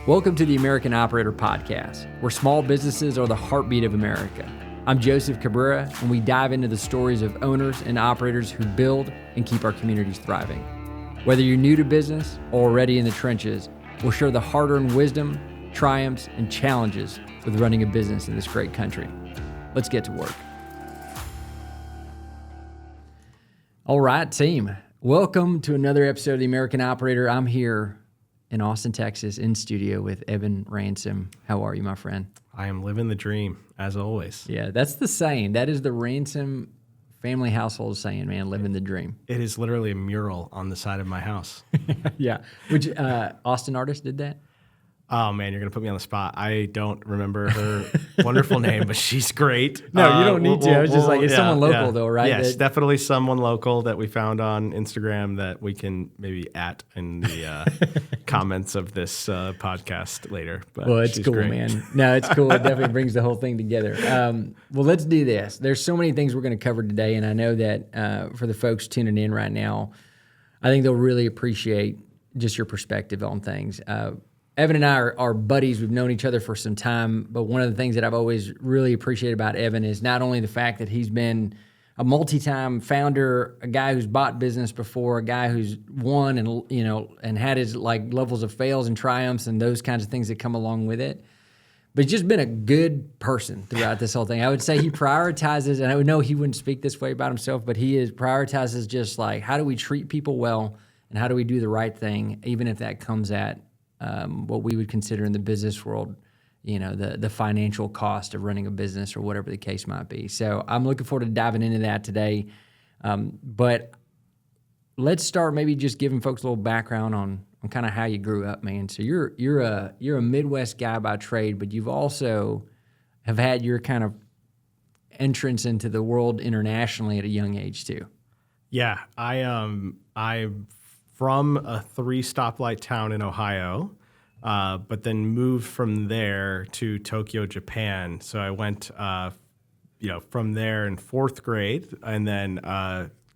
Welcome to the American Operator Podcast, where small businesses are the heartbeat of America. I'm Joseph Cabrera, and we dive into the stories of owners and operators who build and keep our communities thriving. Whether you're new to business or already in the trenches, we'll share the hard-earned wisdom, triumphs, and challenges with running a business in this great country. Let's get to work. All right, team. Welcome to another episode of the American Operator. I'm here in Austin, Texas, in studio with Evan Ransome. How are you, my friend? I am living the dream, as always. Yeah, that's the saying. That is the Ransome family household saying, man, living the dream. It is literally a mural on the side of my house. Yeah. Which Austin artist did that? Oh, man, you're going to put me on the spot. I don't remember her wonderful name, but she's great. No, you don't need to. I was just like, it's someone local, though, right? Yes, definitely someone local that we found on Instagram that we can maybe at in the comments of this podcast later. But well, it's cool, great. man. No, it's cool. It definitely brings the whole thing together. Well, let's do this. There's so many things we're going to cover today, and I know that for the folks tuning in right now, I think they'll really appreciate just your perspective on things. Evan and I are buddies. We've known each other for some time, but one of the things that I've always really appreciated about Evan is not only the fact that he's been a multi-time founder, a guy who's bought business before, a guy who's won and had his like levels of fails and triumphs and those kinds of things that come along with it, but he's just been a good person throughout this whole thing. I would say he prioritizes, and I would know he wouldn't speak this way about himself, but prioritizes just like how do we treat people well and how do we do the right thing, even if that comes at what we would consider in the business world, the financial cost of running a business or whatever the case might be. So I'm looking forward to diving into that today. But let's start maybe just giving folks a little background on kind of how you grew up, man. So you're a Midwest guy by trade, but you've also have had your kind of entrance into the world internationally at a young age too. Yeah, I'm from a 3-stoplight town in Ohio, but then moved from there to Tokyo, Japan. So I went, from there in 4th grade, and then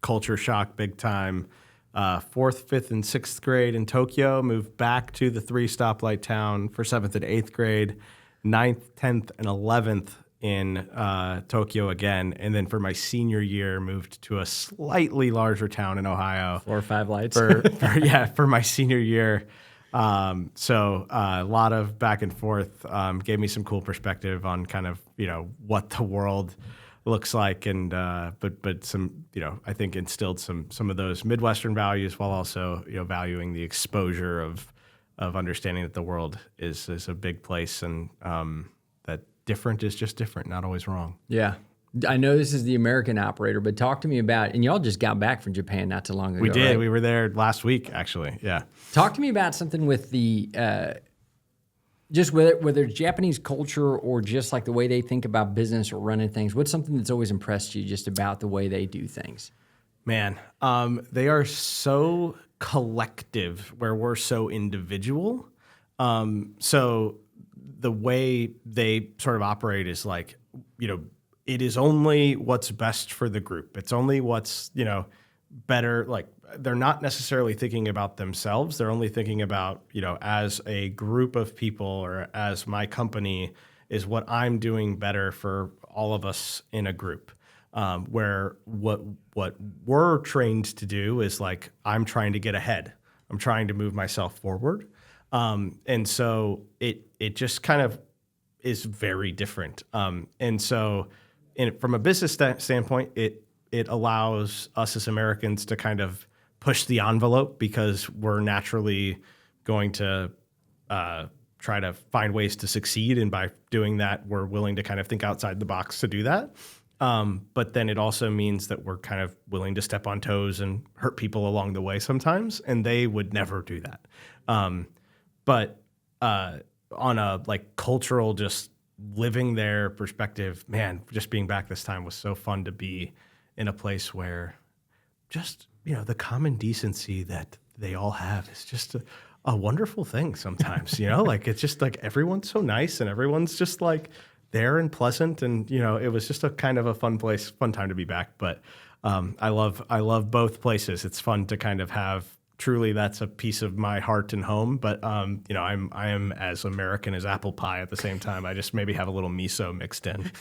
culture shock big time. 4th, 5th, and 6th grade in Tokyo, moved back to the 3-stoplight town for 7th and 8th grade, 9th, 10th, and 11th in Tokyo again, and then for my senior year, moved to a slightly larger town in Ohio. 4 or 5 lights. For my senior year. So a lot of back and forth gave me some cool perspective on kind of what the world looks like, and but some I think instilled some of those Midwestern values while also valuing the exposure of understanding that the world is a big place, and that different is just different, not always wrong. Yeah. I know this is the American Operator, but talk to me about, and y'all just got back from Japan not too long ago. We did. Right? We were there last week, actually. Yeah. Talk to me about something with the, just whether it's Japanese culture or just like the way they think about business or running things. What's something that's always impressed you just about the way they do things? Man, they are so collective where we're so individual. So the way they sort of operate is like, it is only what's best for the group. It's only what's, better. Like, they're not necessarily thinking about themselves. They're only thinking about, as a group of people or as my company is what I'm doing better for all of us in a group. Where what we're trained to do is like, I'm trying to get ahead. I'm trying to move myself forward. And so it just kind of is very different. And so from a business standpoint, it allows us as Americans to kind of push the envelope because we're naturally going to try to find ways to succeed. And by doing that, we're willing to kind of think outside the box to do that. But then it also means that we're kind of willing to step on toes and hurt people along the way sometimes, and they would never do that. But on a like cultural, just living there perspective, man, just being back this time was so fun to be in a place where just, the common decency that they all have is just a wonderful thing sometimes, like it's just like everyone's so nice and everyone's just like there and pleasant. And, it was just a kind of a fun time to be back. But I love both places. It's fun to kind of have truly that's a piece of my heart and home. But you know, I am as American as apple pie at the same time. I just maybe have a little miso mixed in.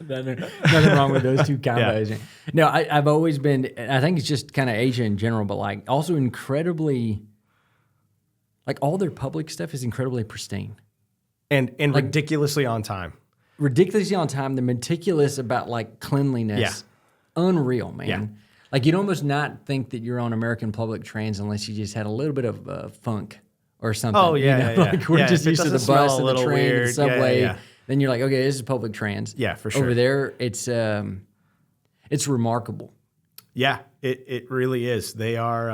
Nothing wrong with those two combos. No, I've always been, I think it's just kind of Asia in general, but like also incredibly, like all their public stuff is incredibly pristine. And like, ridiculously on time. Ridiculously on time. They're meticulous about like cleanliness. Yeah. Unreal, man. Yeah. Like you'd almost not think that you're on American public trains unless you just had a little bit of funk or something. Oh, yeah, you know? yeah. Like we're just used to the bus and the train and the weird. subway. Yeah. Then you're like, okay, this is public trans. Yeah, for sure. Over there, it's remarkable. Yeah, it really is. They are,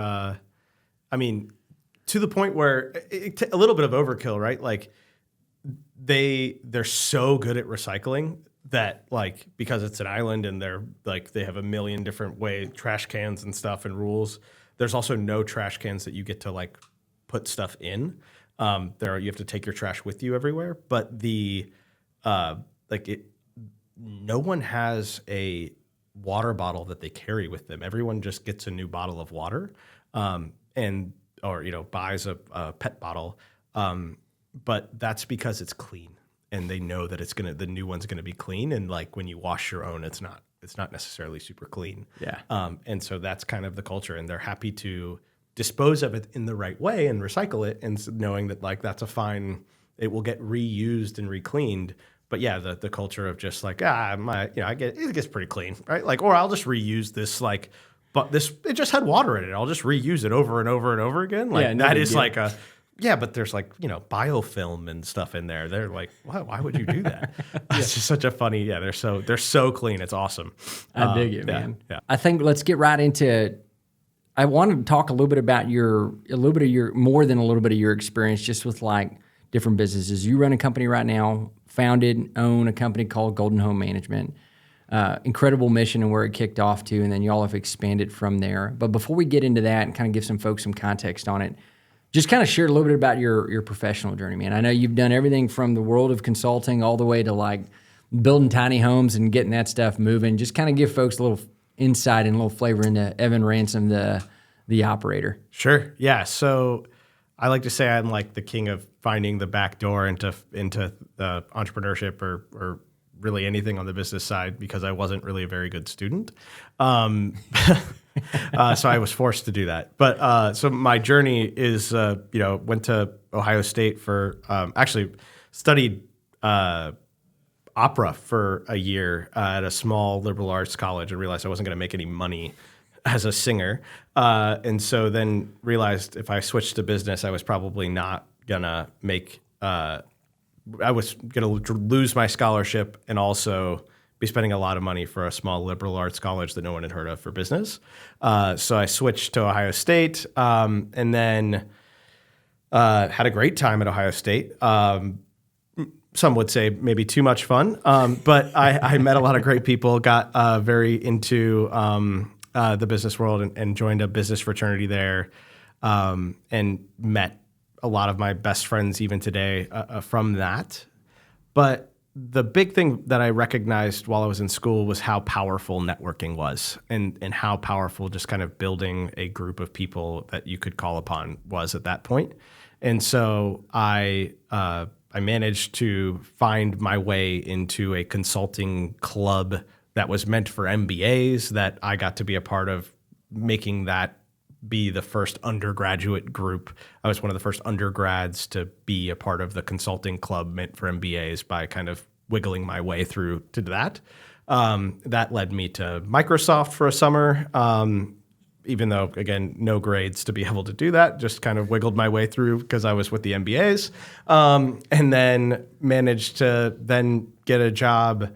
I mean, to the point where a little bit of overkill, right? Like they're so good at recycling that like, because it's an island and they're like, they have a million different trash cans and stuff and rules. There's also no trash cans that you get to like put stuff in. You have to take your trash with you everywhere. But no one has a water bottle that they carry with them. Everyone just gets a new bottle of water, or buys a pet bottle. But that's because it's clean, and they know that the new one's gonna be clean. And like when you wash your own, it's not necessarily super clean. Yeah. And so that's kind of the culture, and they're happy to dispose of it in the right way and recycle it, and knowing that like it will get reused and recleaned. But yeah, the culture of just like it gets pretty clean, right? Like, or I'll just reuse this but it just had water in it. I'll just reuse it over and over and over again. Like that is like but there's like biofilm and stuff in there. They're like, why would you do that? It's just such a funny. Yeah, they're so clean. It's awesome. I dig it, man. Yeah. I think let's get right into. I wanted to talk a little bit about more than a little bit of your experience, just with like different businesses. You run a company right now, own a company called Golden Home Management. Incredible mission and where it kicked off to, and then y'all have expanded from there. But before we get into that and kind of give some folks some context on it, just kind of share a little bit about your professional journey, man. I know you've done everything from the world of consulting all the way to like building tiny homes and getting that stuff moving. Just kind of give folks a little insight and a little flavor into Evan Ransome, the operator. Sure. Yeah. So I like to say I'm like the king of finding the back door into entrepreneurship or really anything on the business side, because I wasn't really a very good student. So I was forced to do that. But so my journey is, went to Ohio State for actually studied opera for a year at a small liberal arts college, and realized I wasn't going to make any money as a singer. And so then realized if I switched to business, I was probably not going to make I was going to lose my scholarship and also be spending a lot of money for a small liberal arts college that no one had heard of for business. So I switched to Ohio State, and then had a great time at Ohio State. Some would say maybe too much fun, but I met a lot of great people, got very into the business world and joined a business fraternity there, and met a lot of my best friends even today from that. But the big thing that I recognized while I was in school was how powerful networking was, and how powerful just kind of building a group of people that you could call upon was at that point. And so I managed to find my way into a consulting club that was meant for MBAs that I got to be a part of, making that be the first undergraduate group. I was one of the first undergrads to be a part of the consulting club meant for MBAs by kind of wiggling my way through to that. That led me to Microsoft for a summer, even though, again, no grades to be able to do that, just kind of wiggled my way through because I was with the MBAs, and then managed to then get a job,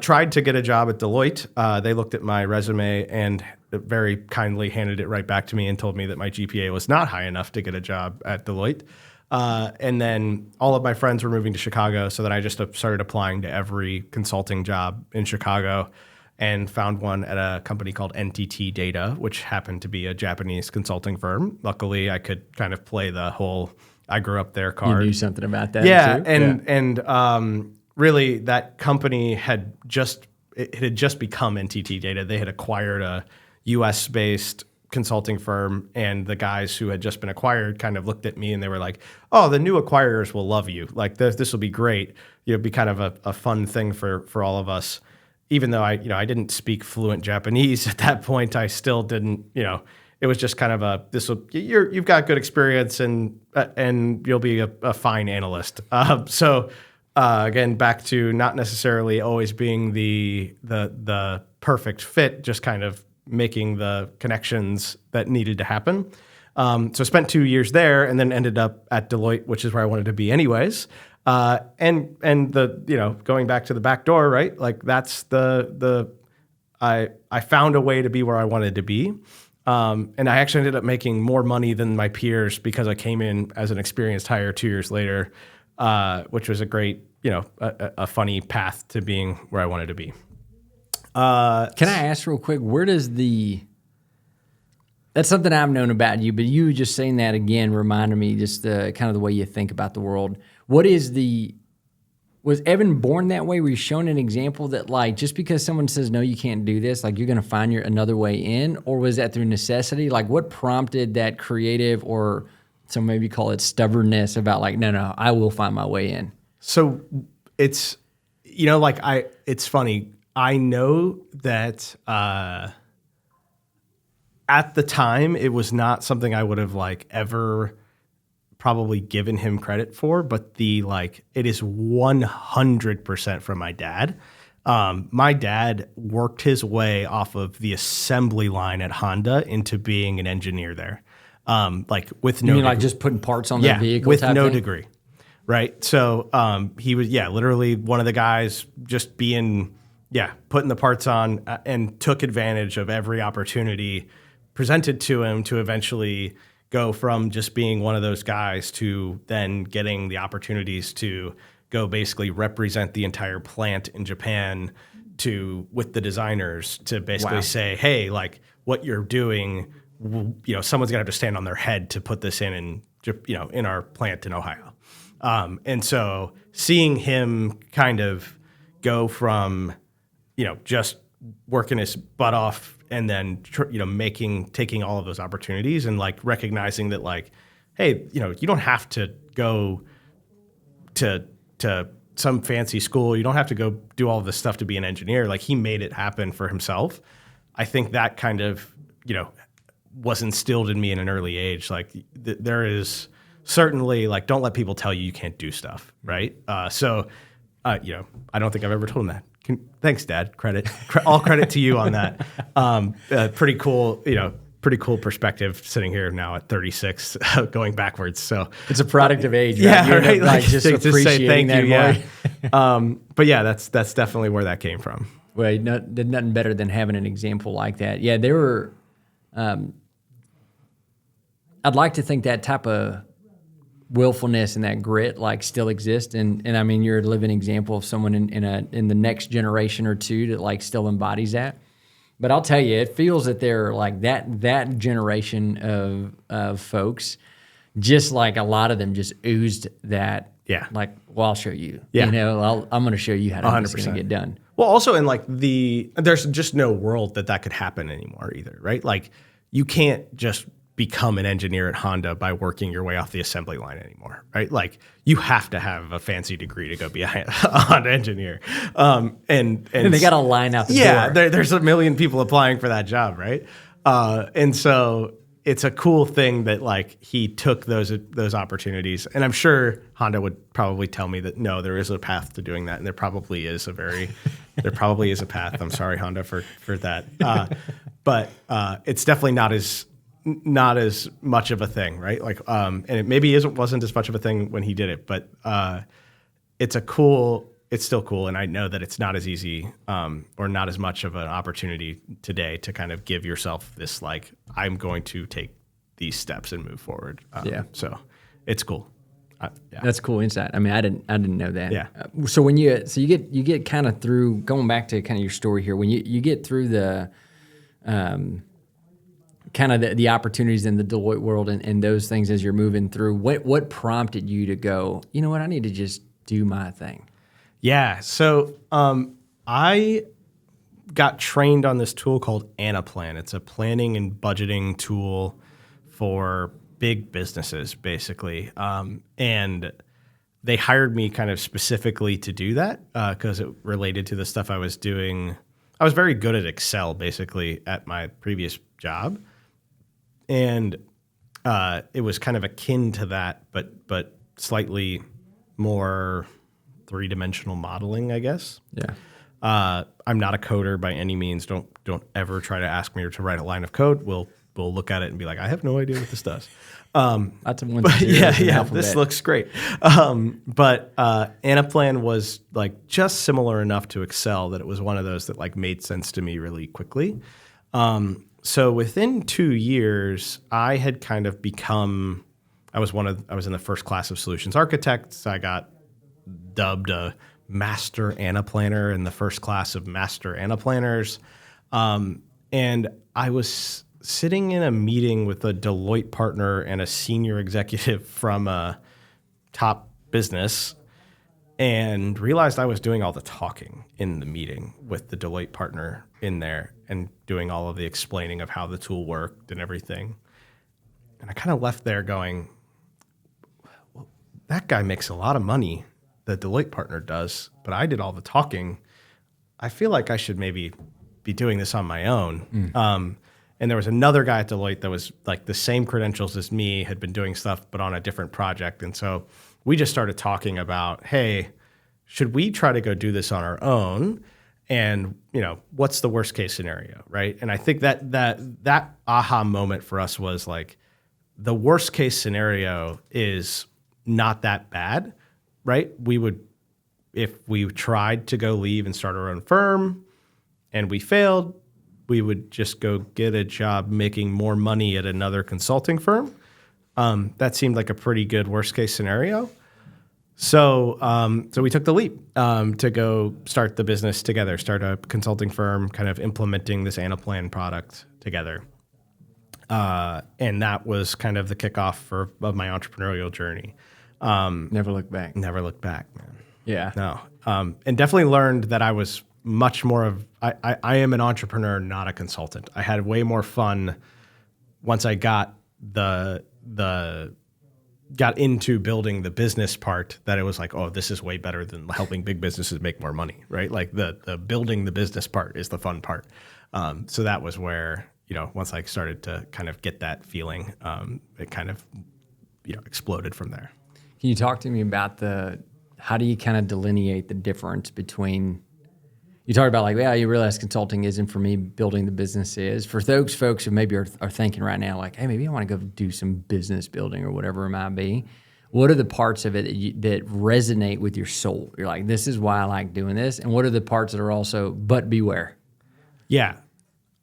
tried to get a job at Deloitte. They looked at my resume and very kindly handed it right back to me and told me that my GPA was not high enough to get a job at Deloitte. And then all of my friends were moving to Chicago, so that I just started applying to every consulting job in Chicago, and found one at a company called NTT Data, which happened to be a Japanese consulting firm. Luckily, I could kind of play the whole I grew up there card. You knew something about that, yeah, too? And really that company had just become NTT Data. They had acquired a US-based consulting firm, and the guys who had just been acquired kind of looked at me and they were like, "Oh, the new acquirers will love you. Like this will be great. It'll be kind of a fun thing for all of us." Even though I didn't speak fluent Japanese at that point, I still didn't, it was just kind of you've got good experience and you'll be a fine analyst. So again, back to not necessarily always being the perfect fit, just kind of making the connections that needed to happen. So I spent 2 years there and then ended up at Deloitte, which is where I wanted to be anyways. And the, going back to the back door, right? Like that's I found a way to be where I wanted to be. And I actually ended up making more money than my peers because I came in as an experienced hire 2 years later, which was a great, a funny path to being where I wanted to be. Can I ask real quick, that's something I've known about you, but you just saying that again reminded me just the kind of the way you think about the world. Was Evan born that way? Were you shown an example that like, just because someone says, no, you can't do this, like you're going to find another way in? Or was that through necessity? Like what prompted that creative, or some maybe call it stubbornness about like, no, I will find my way in? So it's, it's funny. I know that, at the time, it was not something I would have like ever probably given him credit for, but it is 100% from my dad. My dad worked his way off of the assembly line at Honda into being an engineer there. With no, you mean like just putting parts on the vehicle with type no thing? degree, right? So he was literally one of the guys just being putting the parts on and took advantage of every opportunity presented to him to eventually go from just being one of those guys to then getting the opportunities to go basically represent the entire plant in Japan with the designers to basically say, hey, like what you're doing, someone's gonna have to stand on their head to put this in our plant in Ohio. And so seeing him kind of go from, just working his butt off and then, taking all of those opportunities and like recognizing that like, hey, you don't have to go to some fancy school. You don't have to go do all of this stuff to be an engineer. Like he made it happen for himself. I think that kind of, was instilled in me in an early age. Like there is certainly like, don't let people tell you can't do stuff. Right. I don't think I've ever told him that. Thanks, Dad. All credit to you on that. Pretty cool perspective sitting here now at 36, going backwards. So it's a product of age, right? Yeah, right. Like just appreciating that more. But yeah, that's definitely where that came from. Well, there's nothing better than having an example like that. Yeah, there were. I'd like to think that type of willfulness and that grit like still exists, and I mean you're a living example of someone in the next generation or two that like still embodies that. But I'll tell you, it feels that they're like that generation of folks, just like a lot of them just oozed that. Yeah. Like, well, I'll show you. Yeah. I'm going to show you how this is going to get done. Well, also in like there's just no world that could happen anymore either, right? Like you can't just become an engineer at Honda by working your way off the assembly line anymore, right? Like you have to have a fancy degree to go be a Honda engineer. And they got to line out the door. Yeah, there's a million people applying for that job, right? And so it's a cool thing that like he took those opportunities. And I'm sure Honda would probably tell me that no, there is a path to doing that, and there probably is a path. I'm sorry, Honda, for that. But it's definitely not as much of a thing, right? Like, and it maybe wasn't as much of a thing when he did it, but it's still cool. And I know that it's not as easy or not as much of an opportunity today to kind of give yourself this, like, I'm going to take these steps and move forward. So it's cool. Yeah. That's cool insight. I mean, I didn't know that. Yeah. So you get kind of through, going back to kind of your story here, when you get through the, kind of the opportunities in the Deloitte world and those things as you're moving through, what prompted you to go, you know what, I need to just do my thing? Yeah. So I got trained on this tool called Anaplan. It's a planning and budgeting tool for big businesses, basically. And they hired me kind of specifically to do that because it related to the stuff I was doing. I was very good at Excel, basically, at my previous job. And it was kind of akin to that, but slightly more three-dimensional modeling, I guess. Yeah. I'm not a coder by any means. Don't ever try to ask me to write a line of code. We'll look at it and be like, I have no idea what this does. That's a one. Yeah. This looks great. But Anaplan was like just similar enough to Excel that it was one of those that like made sense to me really quickly. So within 2 years, I had kind of become. I was in the first class of solutions architects. I got dubbed a master Anaplanner in the first class of master Anaplanners. And I was sitting in a meeting with a Deloitte partner and a senior executive from a top business and realized I was doing all the talking in the meeting with the Deloitte partner in there and doing all of the explaining of how the tool worked and everything. And I kind of left there going, well, that guy makes a lot of money, the Deloitte partner does, but I did all the talking. I feel like I should maybe be doing this on my own. And there was another guy at Deloitte that was like the same credentials as me, had been doing stuff, but on a different project. And so we just started talking about, hey, should we try to go do this on our own? And, what's the worst case scenario, right? And I think that aha moment for us was like, the worst case scenario is not that bad, right? If we tried to go leave and start our own firm and we failed, we would just go get a job making more money at another consulting firm. That seemed like a pretty good worst case scenario. So we took the leap to go start the business together, start a consulting firm, kind of implementing this Anaplan product together. And that was kind of the kickoff of my entrepreneurial journey. Never look back. Never look back, man. Yeah. No. And definitely learned that I was much more of, I am an entrepreneur, not a consultant. I had way more fun once I got got into building the business part, that it was like, oh, this is way better than helping big businesses make more money, right? Like the building the business part is the fun part. So that was where, once I started to kind of get that feeling, it kind of, exploded from there. Can you talk to me about how do you kind of delineate the difference between, you talk about like, you realize consulting isn't for me, building the business is. For those folks who maybe are thinking right now, like, hey, maybe I want to go do some business building or whatever it might be. What are the parts of it that resonate with your soul? You're like, this is why I like doing this. And what are the parts that are also, but beware? Yeah.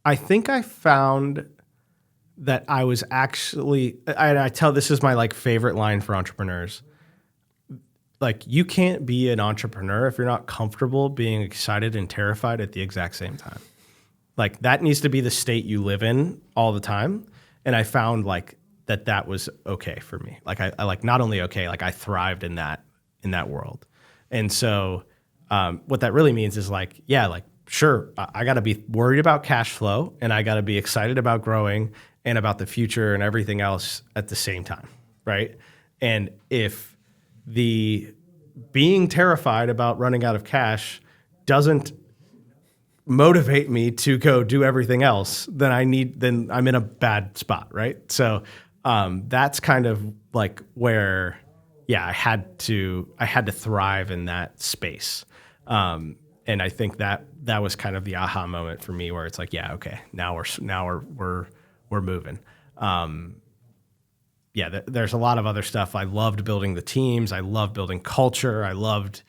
I think I found that I was actually, this is my like favorite line for entrepreneurs. Like, you can't be an entrepreneur if you're not comfortable being excited and terrified at the exact same time. Like, that needs to be the state you live in all the time. And I found like that was okay for me. Like I like not only okay, like I thrived in that world. And so what that really means is like, yeah, like, sure, I got to be worried about cash flow and I got to be excited about growing and about the future and everything else at the same time, right? And if the being terrified about running out of cash doesn't motivate me to go do everything else, then I'm in a bad spot, right? So that's kind of like where, I had to thrive in that space. And I think that was kind of the aha moment for me, where it's like, yeah, okay, now we're moving. There's a lot of other stuff. I loved building the teams. I loved building culture. I loved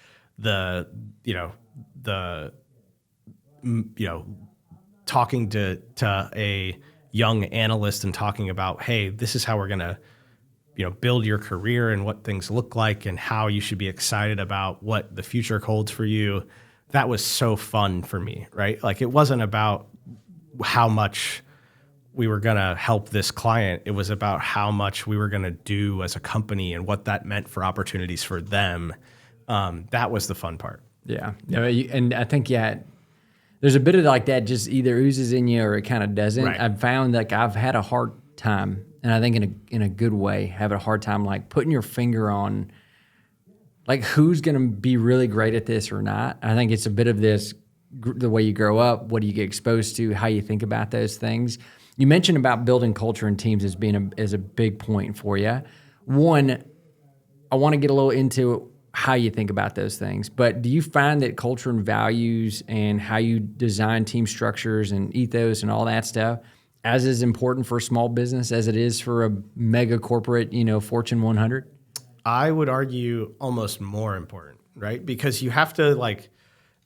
talking to a young analyst and talking about, hey, this is how we're gonna, build your career and what things look like and how you should be excited about what the future holds for you. That was so fun for me, right? Like, it wasn't about how much we were going to help this client. It was about how much we were going to do as a company and what that meant for opportunities for them. That was the fun part. Yeah. And I think, there's there's a bit of like that just either oozes in you or it kind of doesn't. Right. I've found like I've had a hard time, and I think in a good way, have a hard time like putting your finger on like who's going to be really great at this or not. I think it's a bit of this, the way you grow up, what do you get exposed to, how you think about those things. You mentioned about building culture and teams as being as a big point for you. One, I want to get a little into how you think about those things, but do you find that culture and values and how you design team structures and ethos and all that stuff as is important for a small business as it is for a mega corporate, Fortune 100? I would argue almost more important, right? Because you have to like,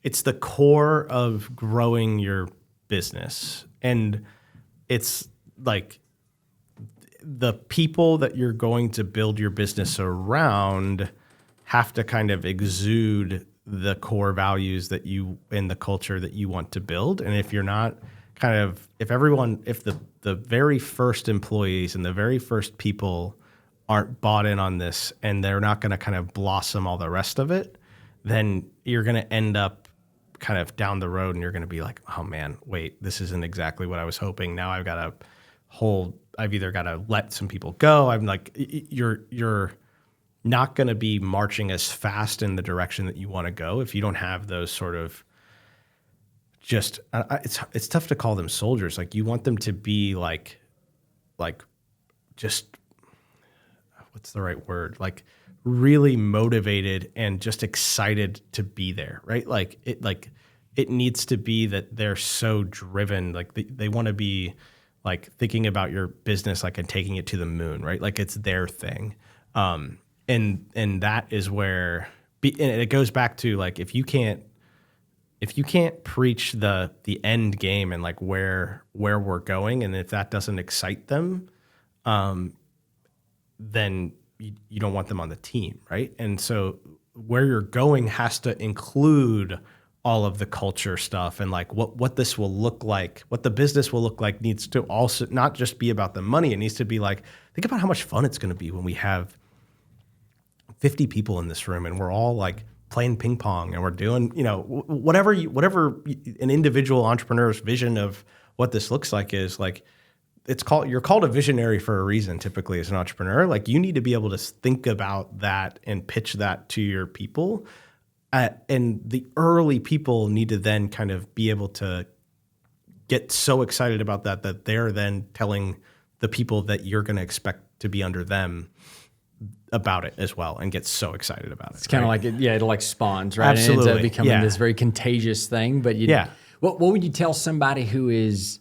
it's the core of growing your business. And it's like the people that you're going to build your business around have to kind of exude the core values that you and the culture that you want to build. And if you're not if the very first employees and the very first people aren't bought in on this and they're not going to kind of blossom all the rest of it, then you're going to end up kind of down the road and you're going to be like, oh man, wait, this isn't exactly what I was hoping. Now I've either got to let some people go. I'm like, you're not going to be marching as fast in the direction that you want to go if you don't have those sort of just, it's tough to call them soldiers. Like you want them to be like just, what's the right word? Like really motivated and just excited to be there, right? It needs to be that they're so driven. Like they want to be like thinking about your business, like and taking it to the moon, right? Like it's their thing. And that is where, and it goes back to like, if you can't preach the end game and like where we're going, and if that doesn't excite them, then you don't want them on the team, right? And so where you're going has to include all of the culture stuff and like what this will look like, what the business will look like needs to also not just be about the money. It needs to be like, think about how much fun it's going to be when we have 50 people in this room and we're all like playing ping pong and we're doing, whatever an individual entrepreneur's vision of what this looks like is like, you're called a visionary for a reason, typically as an entrepreneur. Like you need to be able to think about that and pitch that to your people. And the early people need to then kind of be able to get so excited about that they're then telling the people that you're going to expect to be under them about it as well and get so excited about it. It's kind of like, it like spawns, right? Absolutely. And it ends up becoming this very contagious thing. But what would you tell somebody who is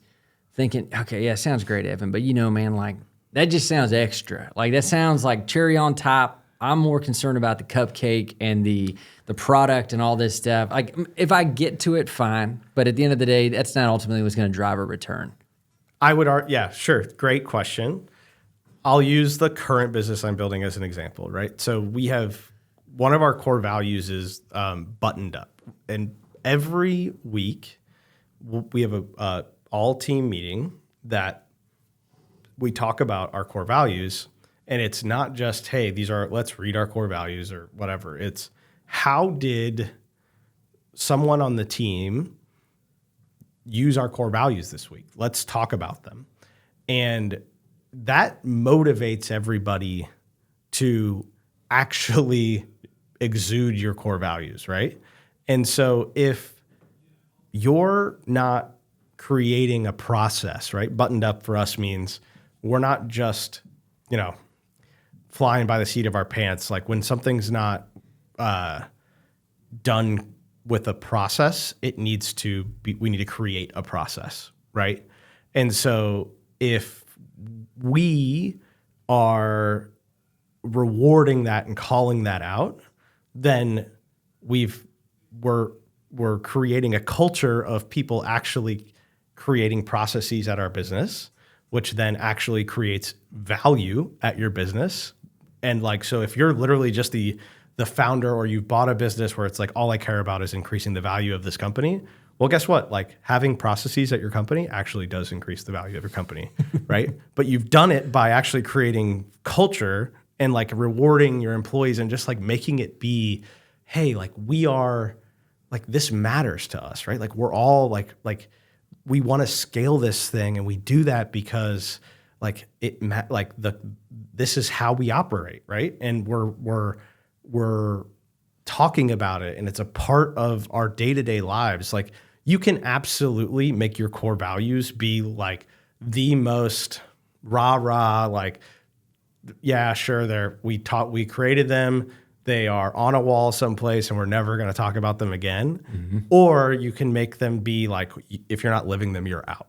thinking, okay, yeah, sounds great, Evan, but man, like that just sounds extra. Like that sounds like cherry on top. I'm more concerned about the cupcake and the product and all this stuff. Like if I get to it, fine. But at the end of the day, that's not ultimately what's going to drive a return. I would argue, yeah, sure. Great question. I'll use the current business I'm building as an example, right? So we have one of our core values is buttoned up. And every week we have a all team meeting that we talk about our core values. And it's not just, hey, let's read our core values or whatever. It's how did someone on the team use our core values this week? Let's talk about them. And that motivates everybody to actually exude your core values, right? And so if you're not creating a process, right? Buttoned up for us means we're not just, flying by the seat of our pants. Like when something's not done with a process, we need to create a process, right? And so if we are rewarding that and calling that out, then we're creating a culture of people actually creating processes at our business, which then actually creates value at your business. And like, so if you're literally just the founder or you've bought a business where it's like, all I care about is increasing the value of this company, well, guess what? Like having processes at your company actually does increase the value of your company, right? But you've done it by actually creating culture and like rewarding your employees and just like making it be, hey, like we are like this matters to us, right? Like we're all like we want to scale this thing, and we do that because like this is how we operate, right? And we're talking about it, and it's a part of our day-to-day lives. Like you can absolutely make your core values be like the most rah, like, yeah, sure, we created them. They are on a wall someplace and we're never going to talk about them again. Mm-hmm. Or you can make them be like, if you're not living them, you're out,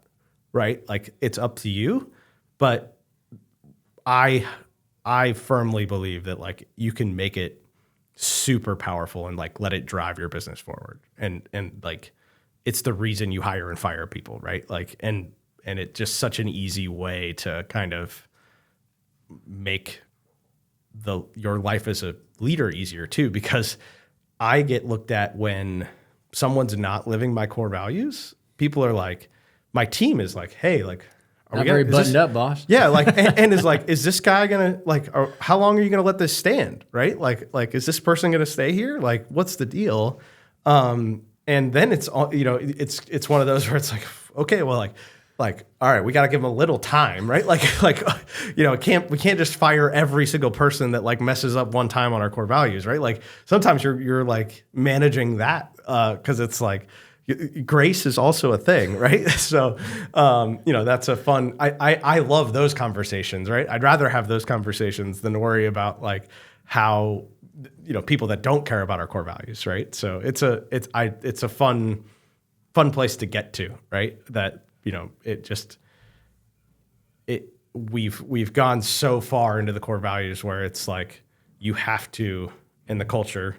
right? Like it's up to you. But I firmly believe that like you can make it super powerful and like let it drive your business forward. And like it's the reason you hire and fire people, right? Like and it's just such an easy way to kind of make your life as a leader easier too, because I get looked at when someone's not living my core values. People are like, my team is like, hey, like, are we very buttoned up, boss? Yeah, like, and is like, is this guy gonna like? Or how long are you gonna let this stand? Right? Like, is this person gonna stay here? Like, what's the deal? And then it's all, it's one of those where it's like, okay, well, like, all right, we got to give them a little time, right? Like, we can't just fire every single person that like messes up one time on our core values, right? Like sometimes you're like managing that because it's like grace is also a thing, right? So, that's a fun. I love those conversations, right? I'd rather have those conversations than worry about like how people that don't care about our core values, right? So it's a fun place to get to, right? That. We've gone so far into the core values where it's like you have to, in the culture,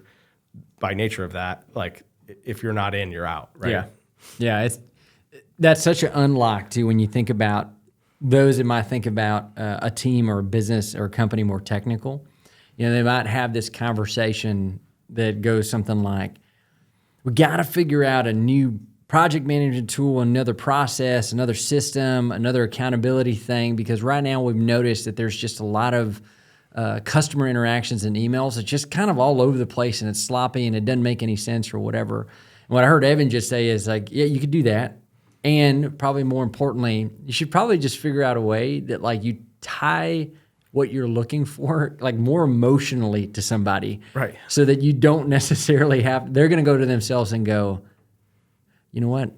by nature of that, like if you're not in, you're out, right? Yeah. That's such an unlock too when you think about those that might think about a team or a business or a company more technical. They might have this conversation that goes something like, "We got to figure out a new project management tool, another process, another system, another accountability thing, because right now we've noticed that there's just a lot of customer interactions and emails. It's just kind of all over the place and it's sloppy and it doesn't make any sense or whatever." And what I heard Evan just say is like, yeah, you could do that. And probably more importantly, you should probably just figure out a way that like you tie what you're looking for like more emotionally to somebody. Right. So that you don't necessarily they're going to go to themselves and go, you know what?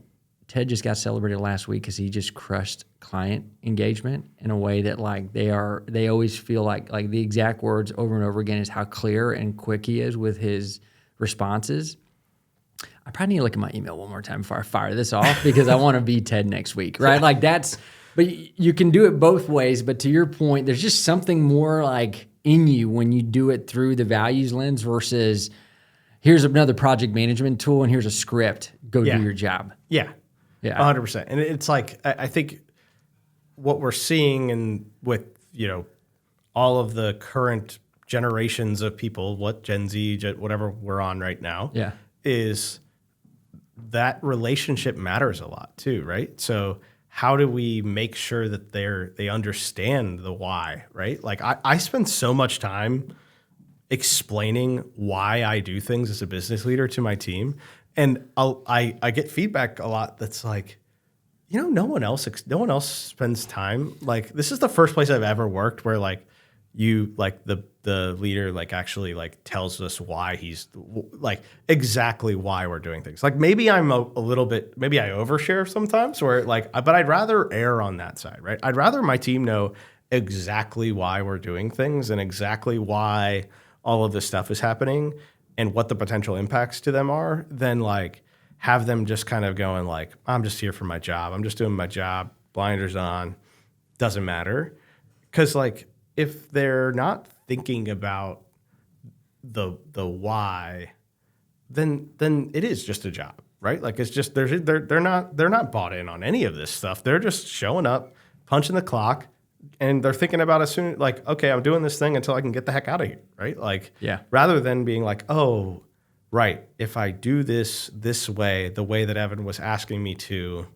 Ted just got celebrated last week because he just crushed client engagement in a way that like they always feel like the exact words over and over again is how clear and quick he is with his responses. I probably need to look at my email one more time before I fire this off because I want to be Ted next week, right? Like but you can do it both ways. But to your point, there's just something more like in you when you do it through the values lens versus here's another project management tool and here's a script. Go do your job. Yeah. 100%. And it's like, I think what we're seeing with, all of the current generations of people, what Gen Z, whatever we're on right now, is that relationship matters a lot too, right? So how do we make sure that they understand the why, right? Like I spend so much time explaining why I do things as a business leader to my team. And I get feedback a lot that's like, no one else spends time. Like this is the first place I've ever worked where like you like the leader like actually like tells us why he's like exactly why we're doing things. Like maybe I'm a little bit, maybe I overshare sometimes where like, but I'd rather err on that side, right? I'd rather my team know exactly why we're doing things and exactly why all of this stuff is happening and what the potential impacts to them are, than like have them just kind of going like, I'm just here for my job. I'm just doing my job, blinders on, doesn't matter. Because like if they're not thinking about the why, then it is just a job, right? Like it's just they're not bought in on any of this stuff. They're just showing up, punching the clock, and they're thinking about as soon like, okay, I'm doing this thing until I can get the heck out of here, right? Like, rather than being like, oh, right, if I do this way, the way that Evan was asking me to,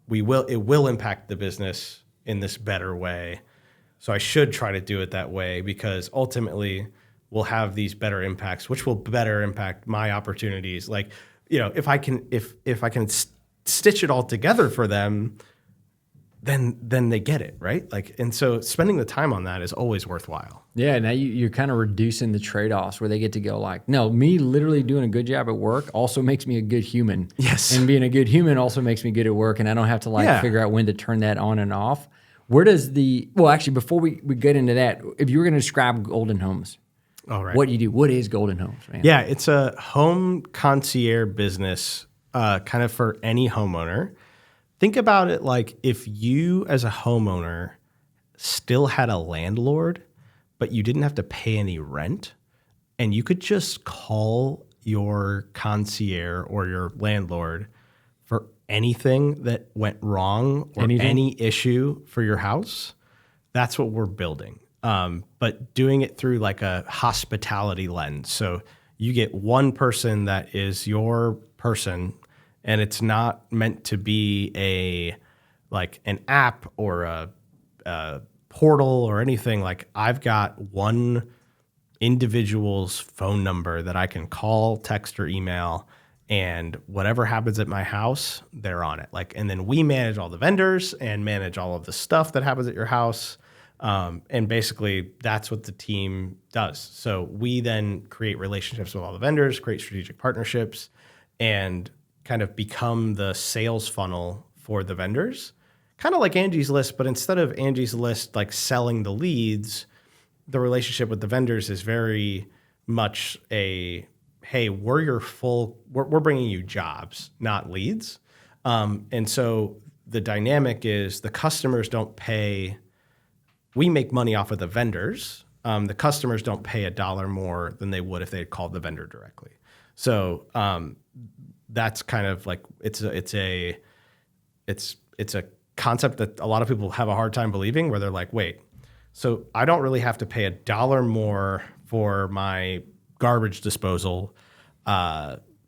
it will impact the business in this better way. So I should try to do it that way because ultimately we'll have these better impacts, which will better impact my opportunities. Like if I can stitch it all together for them, then they get it, right? Like, and so spending the time on that is always worthwhile. Yeah, now you're kind of reducing the trade-offs where they get to go like, no, me literally doing a good job at work also makes me a good human. Yes. And being a good human also makes me good at work, and I don't have to figure out when to turn that on and off. Where does actually, before we get into that, if you were going to describe Golden Homes, what do you do? What is Golden Homes, man? Yeah, it's a home concierge business kind of for any homeowner. Think about it like if you as a homeowner still had a landlord, but you didn't have to pay any rent, and you could just call your concierge or your landlord for anything that went wrong or any issue for your house. That's what we're building. But doing it through like a hospitality lens. So you get one person that is your person, and it's not meant to be an app or a portal or anything. Like, I've got one individual's phone number that I can call, text, or email, and whatever happens at my house, they're on it. Like, and then we manage all the vendors and manage all of the stuff that happens at your house. And basically that's what the team does. So we then create relationships with all the vendors, create strategic partnerships, and kind of become the sales funnel for the vendors. Kind of like Angie's List, but instead of Angie's List like selling the leads, the relationship with the vendors is very much hey, we're bringing you jobs, not leads. And so the dynamic is the customers don't pay. We make money off of the vendors. The customers don't pay $1 more than they would if they had called the vendor directly. So that's kind of like it's a concept that a lot of people have a hard time believing, where they're like, wait, so I don't really have to pay $1 more for my garbage disposal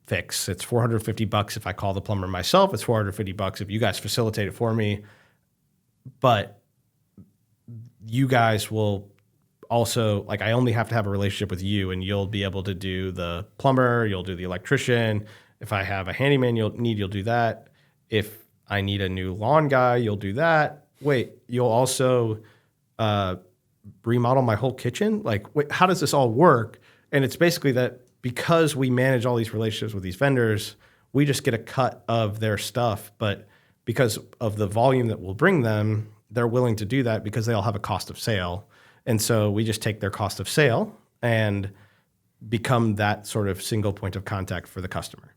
fix. It's $450 if I call the plumber myself. It's $450 if you guys facilitate it for me. But you guys will also, like, I only have to have a relationship with you, and you'll be able to do the plumber, you'll do the electrician. If I have a handyman you'll do that. If I need a new lawn guy, you'll do that. Wait, you'll also remodel my whole kitchen? Like, wait, how does this all work? And it's basically that because we manage all these relationships with these vendors, we just get a cut of their stuff. But because of the volume that we'll bring them, they're willing to do that because they all have a cost of sale. And so we just take their cost of sale and become that sort of single point of contact for the customer.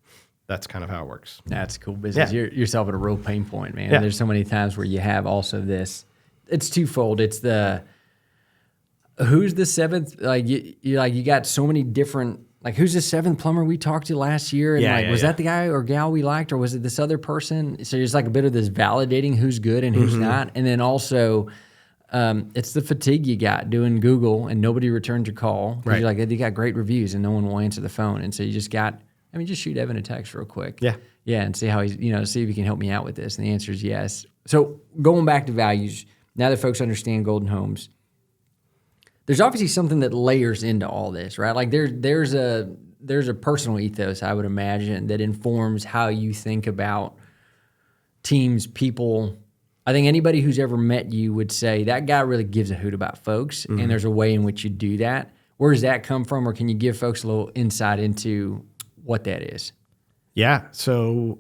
That's kind of how it works. That's cool business. Yeah. You're yourself at a real pain point, man. Yeah. There's so many times where you have also this. It's twofold. It's the who's the seventh? Like you got so many different. Like, who's the seventh plumber we talked to last year? And was that the guy or gal we liked, or was it this other person? So there's like a bit of this validating who's good and who's not. And then also, it's the fatigue you got doing Google and nobody returns your call. Right. You're like, you got great reviews and no one will answer the phone. And so you just just shoot Evan a text real quick. Yeah. Yeah. And see how he's, see if he can help me out with this. And the answer is yes. So going back to values, now that folks understand Golden Homes, there's obviously something that layers into all this, right? Like there's a personal ethos, I would imagine, that informs how you think about teams, people. I think anybody who's ever met you would say that guy really gives a hoot about folks, and there's a way in which you do that. Where does that come from, or can you give folks a little insight into what that is? Yeah. So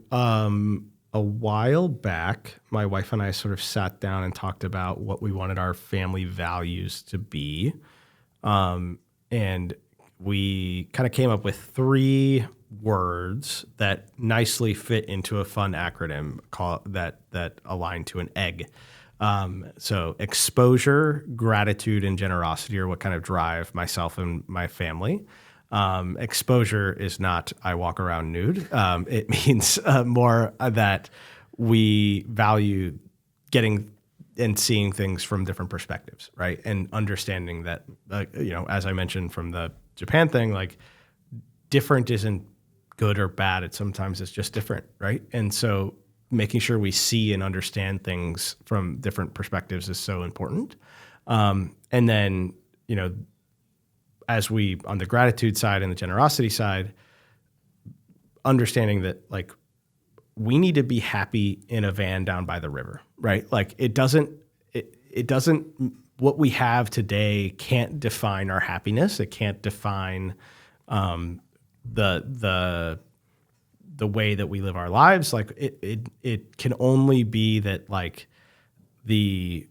a while back, my wife and I sort of sat down and talked about what we wanted our family values to be. And we kind of came up with 3 words that nicely fit into a fun acronym that aligned to an egg. So exposure, gratitude, and generosity are what kind of drive myself and my family. Exposure is not I walk around nude. It means more that we value getting and seeing things from different perspectives, right? And understanding that, as I mentioned from the Japan thing, like different isn't good or bad. Sometimes it's just different, right? And so making sure we see and understand things from different perspectives is so important. And then, as we, on the gratitude side and the generosity side, understanding that like we need to be happy in a van down by the river, right? Like it doesn't, what we have today can't define our happiness. It can't define the way that we live our lives. Like it can only be that like the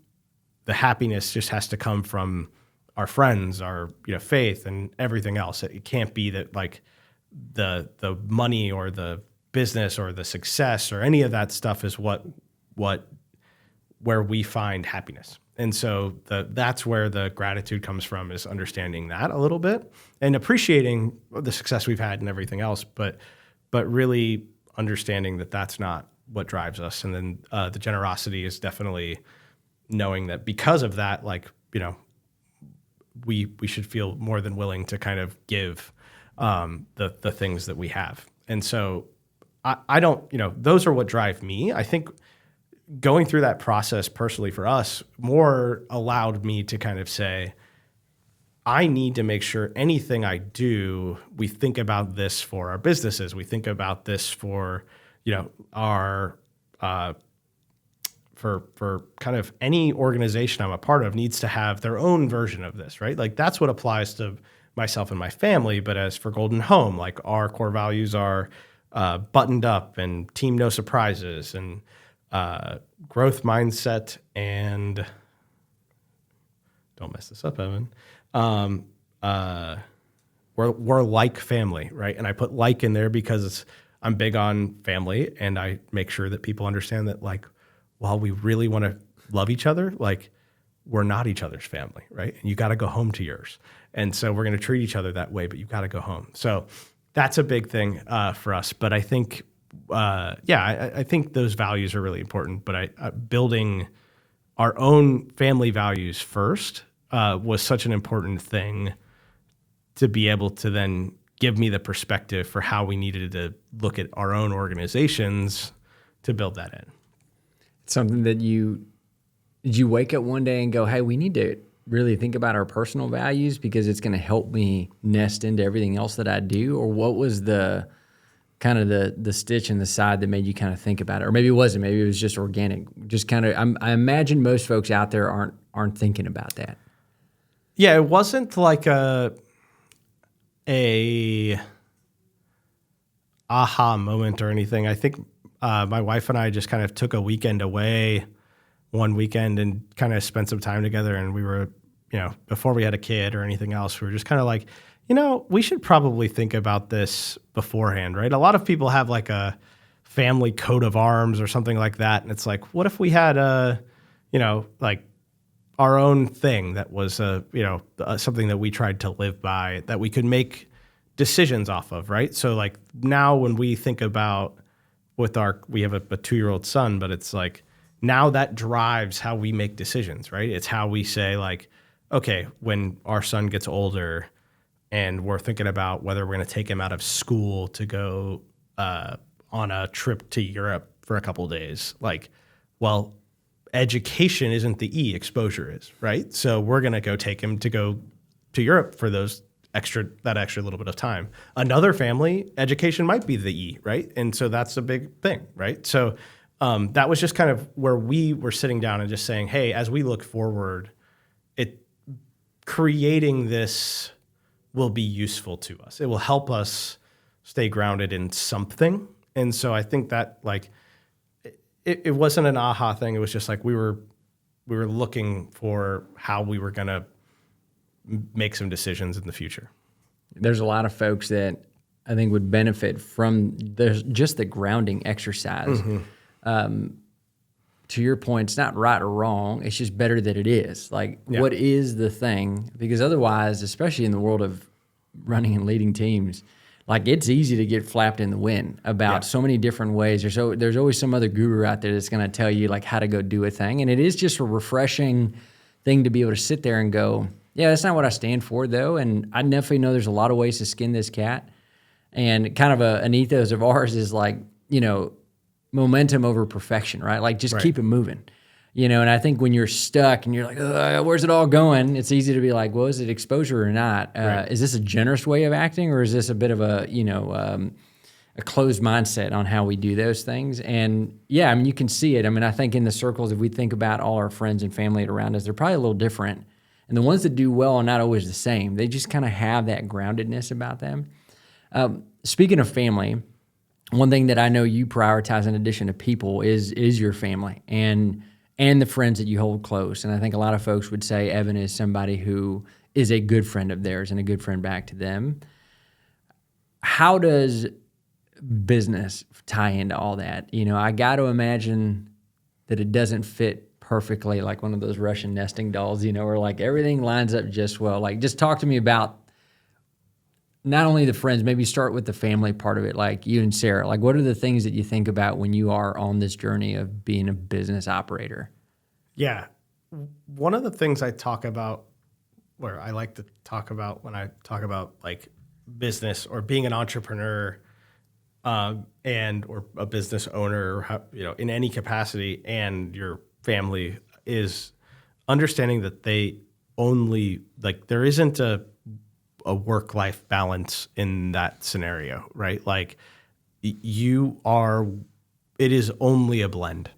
happiness just has to come from our friends, our faith, and everything else. It can't be that like the money or the business or the success or any of that stuff is where we find happiness. And so that's where the gratitude comes from, is understanding that a little bit and appreciating the success we've had and everything else, but really understanding that that's not what drives us. And then the generosity is definitely knowing that because of that, like, we should feel more than willing to kind of give the things that we have. And so I don't, those are what drive me. I think going through that process personally for us more allowed me to kind of say, I need to make sure anything I do, we think about this for our businesses. We think about this for, our, for kind of any organization I'm a part of needs to have their own version of this, right? Like that's what applies to myself and my family. But as for Golden Home, like our core values are buttoned up and team no surprises and growth mindset and don't mess this up, Evan. We're like family, right? And I put like in there because I'm big on family, and I make sure that people understand that like while we really want to love each other, like we're not each other's family, right? And you got to go home to yours. And so we're going to treat each other that way, but you got to go home. So that's a big thing for us. But I think, I think those values are really important. But building our own family values first was such an important thing to be able to then give me the perspective for how we needed to look at our own organizations to build that in. Something that did you wake up one day and go, hey, we need to really think about our personal values because it's going to help me nest into everything else that I do? Or what was the kind of the stitch in the side that made you kind of think about it? Or maybe it wasn't, maybe it was just organic. Just kind of, I imagine most folks out there aren't thinking about that. Yeah, it wasn't like a aha moment or anything. I think my wife and I just kind of took a weekend away one weekend and kind of spent some time together. And we were, before we had a kid or anything else, we were just kind of like, we should probably think about this beforehand, right? A lot of people have like a family coat of arms or something like that. And it's like, what if we had like our own thing that was, something that we tried to live by, that we could make decisions off of, right? So like now when we think about we have a 2-year-old son, but it's like, now that drives how we make decisions, right? It's how we say like, okay, when our son gets older and we're thinking about whether we're going to take him out of school to go on a trip to Europe for a couple of days, like, well, education isn't the E, exposure is, right? So we're going to go take him to go to Europe for that extra little bit of time. Another family, education might be the E, right? And so that's a big thing, right? So that was just kind of where we were sitting down and just saying, hey, as we look forward, creating this will be useful to us. It will help us stay grounded in something. And so I think that like it wasn't an aha thing. It was just like we were looking for how we were going to make some decisions in the future. There's a lot of folks that I think would benefit from just the grounding exercise. Mm-hmm. To your point, it's not right or wrong. It's just better that it is. Like, what is the thing? Because otherwise, especially in the world of running and leading teams, like it's easy to get flapped in the wind about so many different ways. There's always some other guru out there that's going to tell you like how to go do a thing. And it is just a refreshing thing to be able to sit there and go, yeah, that's not what I stand for though. And I definitely know there's a lot of ways to skin this cat. And kind of an ethos of ours is like, momentum over perfection, right? Like just keep it moving, and I think when you're stuck and you're like, where's it all going? It's easy to be like, well, is it exposure or not? Is this a generous way of acting or is this a bit of a, a closed mindset on how we do those things. And yeah, I mean, you can see it. I mean, I think in the circles, if we think about all our friends and family around us, they're probably a little different. And the ones that do well are not always the same. They just kind of have that groundedness about them. Speaking of family, one thing that I know you prioritize in addition to people is your family and the friends that you hold close. And I think a lot of folks would say Evan is somebody who is a good friend of theirs and a good friend back to them. How does business tie into all that? You know, I got to imagine that it doesn't fit perfectly like one of those Russian nesting dolls, you know, where like everything lines up just well. Like, just talk to me about not only the friends, maybe start with the family part of it, like you and Sarah. Like, what are the things that you think about when you are on this journey of being a business operator? Yeah. One of the things I talk about, or I like to talk about when I talk about like business or being an entrepreneur, and or a business owner, or how, you know, in any capacity, and your family, is understanding that they only, like, there isn't a work-life balance in that scenario, right? Like, you are, it is only a blend.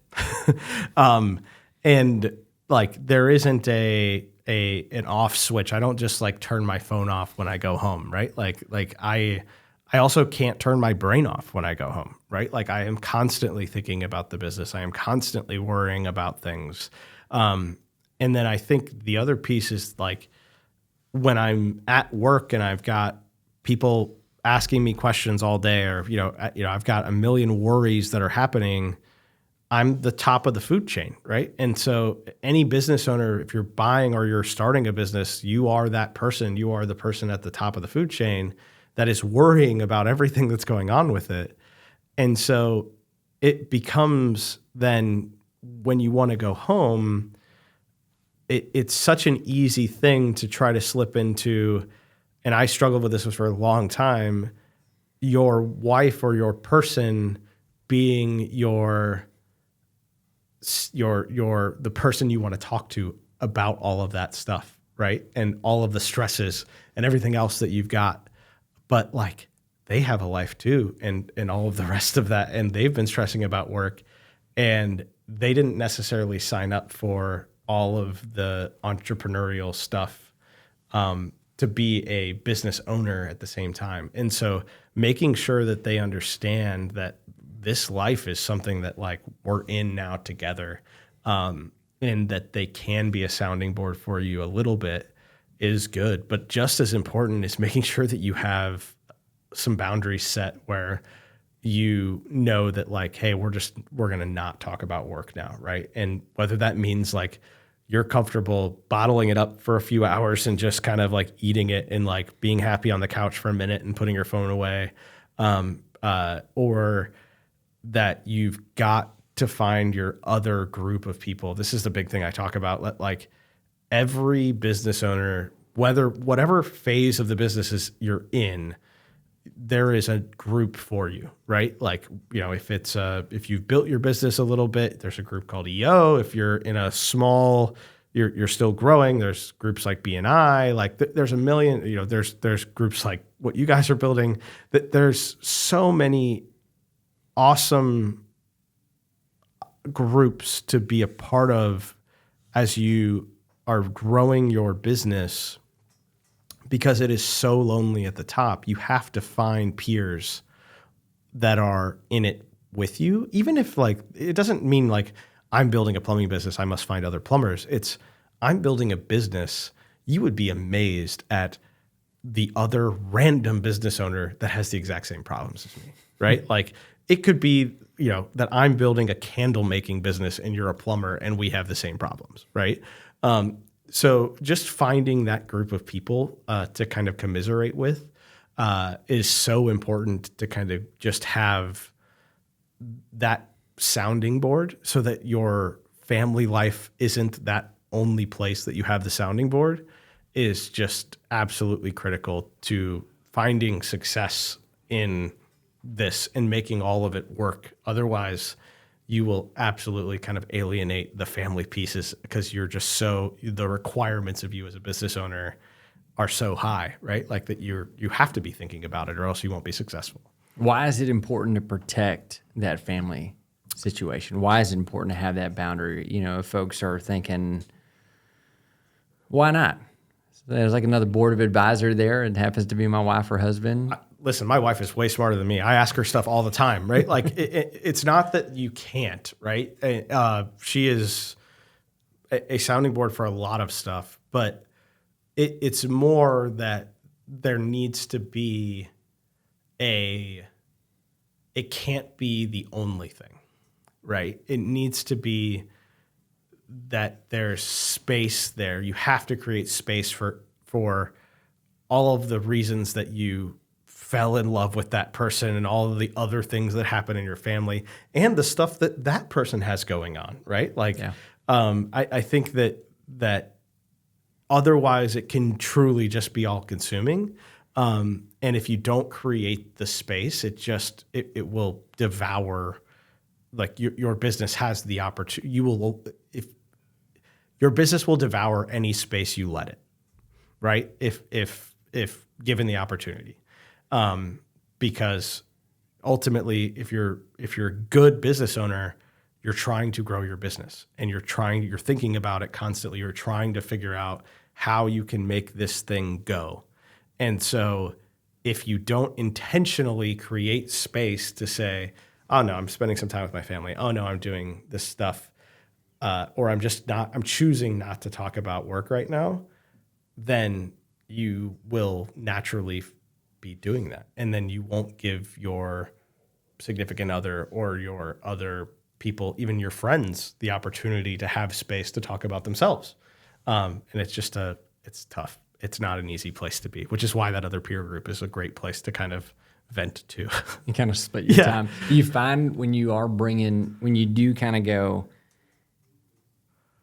And like, there isn't an off switch. I don't just like turn my phone off when I go home, right? Like I also can't turn my brain off when I go home, right? Like, I am constantly thinking about the business. I am constantly worrying about things. And then I think the other piece is like, when I'm at work and I've got people asking me questions all day, or, I've got a million worries that are happening, I'm the top of the food chain, right? And so any business owner, if you're buying or you're starting a business, you are that person. You are the person at the top of the food chain that is worrying about everything that's going on with it. And so it becomes then, when you want to go home, it's such an easy thing to try to slip into, and I struggled with this for a long time, your wife or your person being the person you want to talk to about all of that stuff, right? And all of the stresses and everything else that you've got. But like, they have a life too, and all of the rest of that, and they've been stressing about work, and they didn't necessarily sign up for all of the entrepreneurial stuff to be a business owner at the same time. And so making sure that they understand that this life is something that like we're in now together, and that they can be a sounding board for you a little bit is good. But just as important is making sure that you have some boundaries set where you know that like, hey, we're going to not talk about work now, right? And whether that means like you're comfortable bottling it up for a few hours and just kind of like eating it and like being happy on the couch for a minute and putting your phone away, or that you've got to find your other group of people. This is the big thing I talk about. Like, every business owner, whatever phase of the business you're in, there is a group for you, right? Like, if you've built your business a little bit, there's a group called EO. If you're in a small, you're still growing, there's groups like BNI. Like, there's a million, there's groups like what you guys are building. That there's so many awesome groups to be a part of as you are growing your business, because it is so lonely at the top. You have to find peers that are in it with you. Even if like, it doesn't mean like I'm building a plumbing business, I must find other plumbers. It's, I'm building a business. You would be amazed at the other random business owner that has the exact same problems as me, right? Like, it could be, that I'm building a candle making business and you're a plumber and we have the same problems, right? So just finding that group of people to kind of commiserate with is so important, to kind of just have that sounding board, so that your family life isn't that only place that you have the sounding board, is just absolutely critical to finding success in this and making all of it work. Otherwise, you will absolutely kind of alienate the family pieces, because you're just the requirements of you as a business owner are so high, right? Like that you have to be thinking about it, or else you won't be successful. Why is it important to protect that family situation? Why is it important to have that boundary? You know, if folks are thinking, why not? So there's like another board of advisor there. It happens to be my wife or husband. Listen, my wife is way smarter than me. I ask her stuff all the time, right? Like it's not that you can't, right? She is a sounding board for a lot of stuff, but it's more that there needs to be it can't be the only thing, right? It needs to be that there's space there. You have to create space for all of the reasons that you fell in love with that person and all of the other things that happen in your family and the stuff that that person has going on, right? Like, I think that otherwise it can truly just be all consuming. And if you don't create the space, it will devour, like your business has the opportunity. If your business will devour any space you let it, right? If given the opportunity. Because ultimately, if you're a good business owner, you're trying to grow your business and you're thinking about it constantly. You're trying to figure out how you can make this thing go. And so if you don't intentionally create space to say, oh no, I'm spending some time with my family. Oh no, I'm doing this stuff. Or I'm choosing not to talk about work right now, then you will naturally be doing that. And then you won't give your significant other or your other people, even your friends, the opportunity to have space to talk about themselves. And it's tough. It's not an easy place to be, which is why that other peer group is a great place to kind of vent to. You kind of split your time. Do you find when you do kind of go,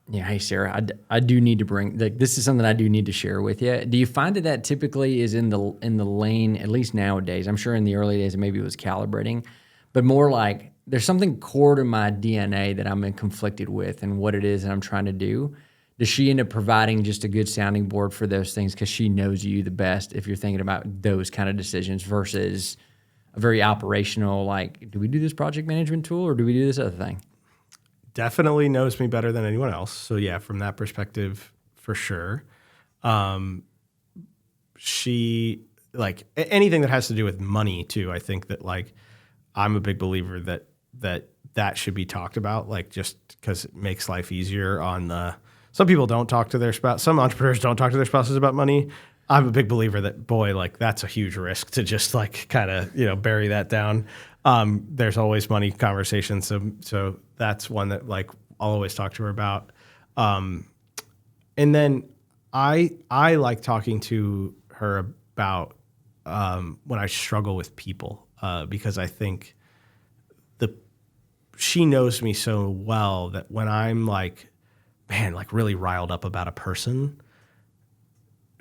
yeah, hey, Sarah, I do need to bring, like, this is something I do need to share with you. Do you find that typically is in the lane, at least nowadays? I'm sure in the early days, maybe it was calibrating, but more like there's something core to my DNA that I'm conflicted with and what it is that I'm trying to do. Does she end up providing just a good sounding board for those things because she knows you the best if you're thinking about those kind of decisions versus a very operational, like, do we do this project management tool or do we do this other thing? Definitely knows me better than anyone else. So yeah, from that perspective, for sure. She, like, anything that has to do with money too, I think that, like, I'm a big believer that should be talked about, like, just because it makes life easier some people don't talk to their spouse. Some entrepreneurs don't talk to their spouses about money. I'm a big believer that, boy, like, that's a huge risk to just, like, kind of, bury that down. There's always money conversations. So that's one that, like, I'll always talk to her about. And then I like talking to her about when I struggle with people, because I think she knows me so well that when I'm like, man, like, really riled up about a person,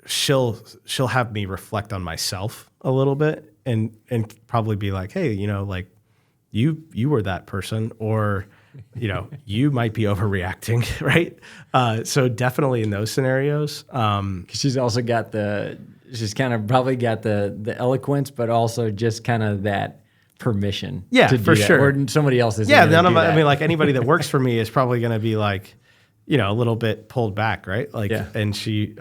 she'll have me reflect on myself a little bit and probably be like, hey, like, you were that person, or, you might be overreacting, right? So definitely in those scenarios. 'Cause she's also got she's kind of probably got the eloquence, but also just kind of that permission. Yeah, to do for that, sure. or somebody else is. Yeah, I mean, like, anybody that works for me is probably going to be like, a little bit pulled back, right? Like, yeah. And she,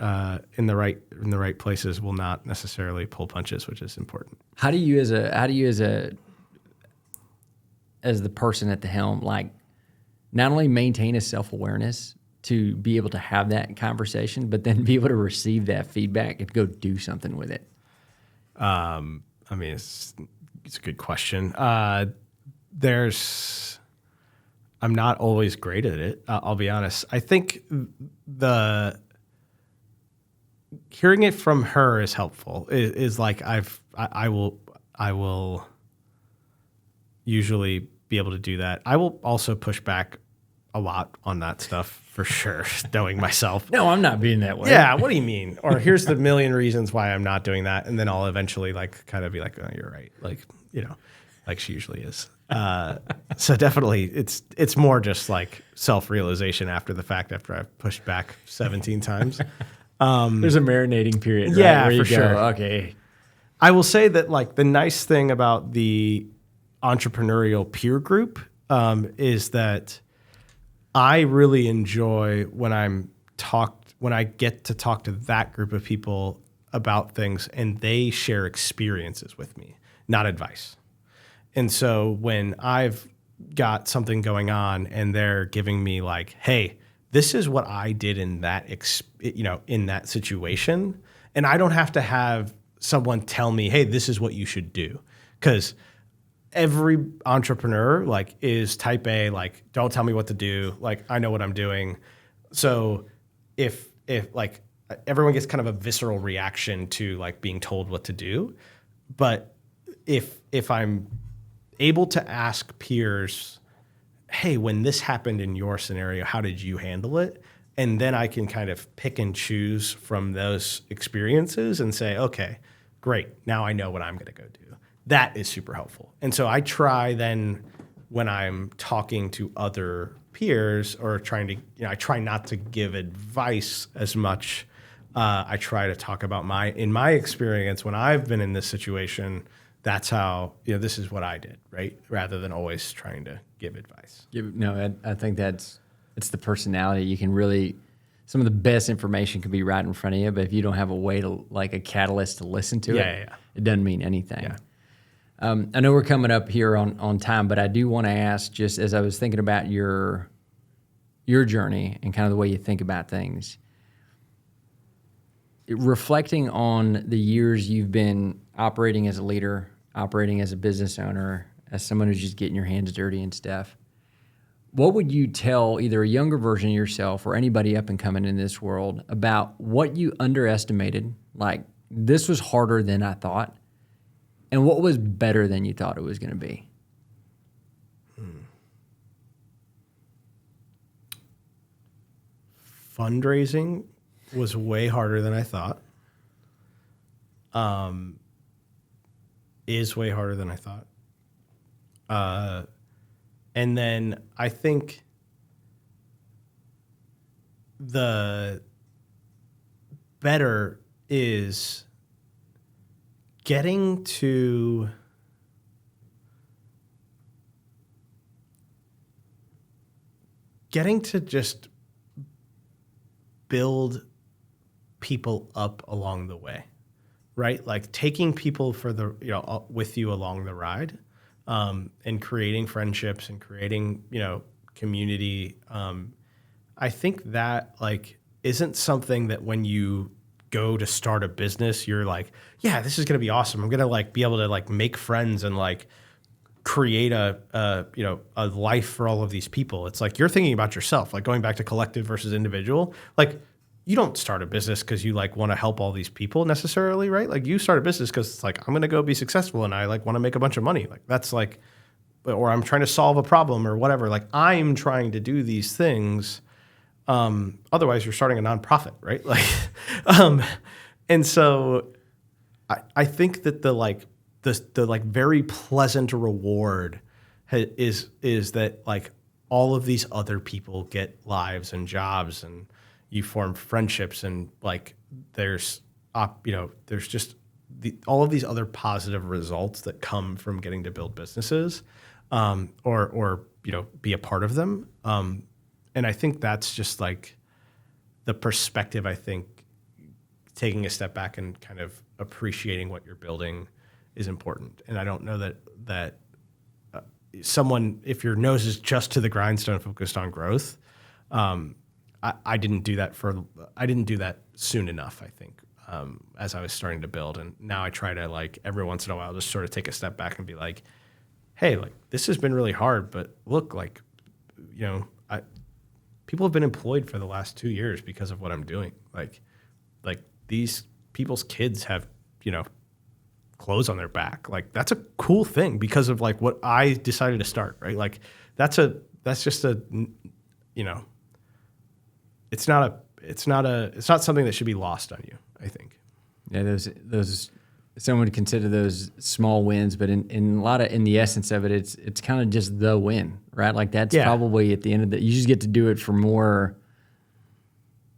in the right places, will not necessarily pull punches, which is important. How do you as the person at the helm, like, not only maintain a self-awareness to be able to have that conversation, but then be able to receive that feedback and go do something with it? I mean, it's a good question. I'm not always great at it. I'll be honest. I think hearing it from her is helpful. Is like I will usually be able to do that. I will also push back a lot on that stuff for sure, knowing myself. No, I'm not being that way. Yeah, what do you mean? Or here's the million reasons why I'm not doing that, and then I'll eventually, like, kind of be like, oh, you're right. Like, like she usually is. So definitely it's more just like self-realization after the fact, after I've pushed back 17 times. There's a marinating period, right? Yeah, where you for go, sure. Okay. I will say that like the nice thing about the entrepreneurial peer group is that I really enjoy when I get to talk to that group of people about things and they share experiences with me, not advice. And so when I've got something going on and they're giving me like, hey, this is what I did in that, in that situation. And I don't have to have someone tell me, hey, this is what you should do. Because every entrepreneur like is type A, like, don't tell me what to do. Like, I know what I'm doing. So if like everyone gets kind of a visceral reaction to like being told what to do. But if I'm able to ask peers, hey, when this happened in your scenario, how did you handle it? And then I can kind of pick and choose from those experiences and say, okay, great. Now I know what I'm going to go do. That is super helpful. And so I try then when I'm talking to other peers or trying to, I try not to give advice as much. I try to talk about in my experience, when I've been in this situation, that's how, this is what I did, right? Rather than always trying to give advice. I think it's the personality. You can really, some of the best information can be right in front of you, but if you don't have a way to, like a catalyst to listen to it doesn't mean anything. Yeah. I know we're coming up here on time, but I do want to ask, just as I was thinking about your journey and kind of the way you think about things, reflecting on the years you've been operating as a leader, operating as a business owner, as someone who's just getting your hands dirty and stuff, what would you tell either a younger version of yourself or anybody up and coming in this world about what you underestimated? Like, this was harder than I thought, and what was better than you thought it was going to be? Fundraising was way harder than I thought. Is way harder than I thought. And then I think the better is getting to just build people up along the way, right? Like taking people with you along the ride, and creating friendships and creating, community. I think that like isn't something that when you go to start a business, you're like, yeah, this is going to be awesome. I'm going to like be able to like make friends and like create a life for all of these people. It's like, you're thinking about yourself, like going back to collective versus individual. Like, you don't start a business because you like want to help all these people necessarily, right? Like, you start a business because it's like, I'm going to go be successful and I like want to make a bunch of money. Like, that's like, or I'm trying to solve a problem or whatever. Like, I'm trying to do these things. Otherwise you're starting a nonprofit, right? Like, and so I think that the very pleasant reward is that like all of these other people get lives and jobs and you form friendships and like there's just all of these other positive results that come from getting to build businesses, or be a part of them. And I think that's just like the perspective. I think taking a step back and kind of appreciating what you're building is important. And I don't know that someone, if your nose is just to the grindstone focused on growth, I didn't do that soon enough, I think, as I was starting to build. And now I try to like every once in a while just sort of take a step back and be like, hey, like this has been really hard, but look, like, people have been employed for the last 2 years because of what I'm doing. Like these people's kids have, clothes on their back. Like, that's a cool thing because of like what I decided to start, right? Like it's not something that should be lost on you, I think. Yeah, those someone would consider those small wins, but in the essence of it, it's kind of just the win, right? Like that's probably at the end of you just get to do it for more.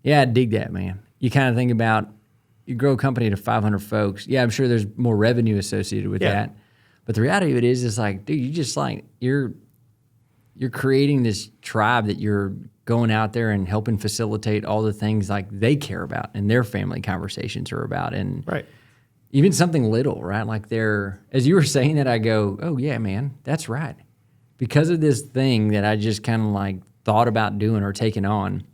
Yeah, I dig that, man. You kind of think about you grow a company to 500 folks. Yeah, I'm sure there's more revenue associated with that. But the reality of it is like, dude, you just like, you're creating this tribe that you're going out there and helping facilitate all the things like they care about and their family conversations are about. And even something little, right? Like as you were saying that, I go, oh yeah, man, that's right. Because of this thing that I just kind of like thought about doing or taking on,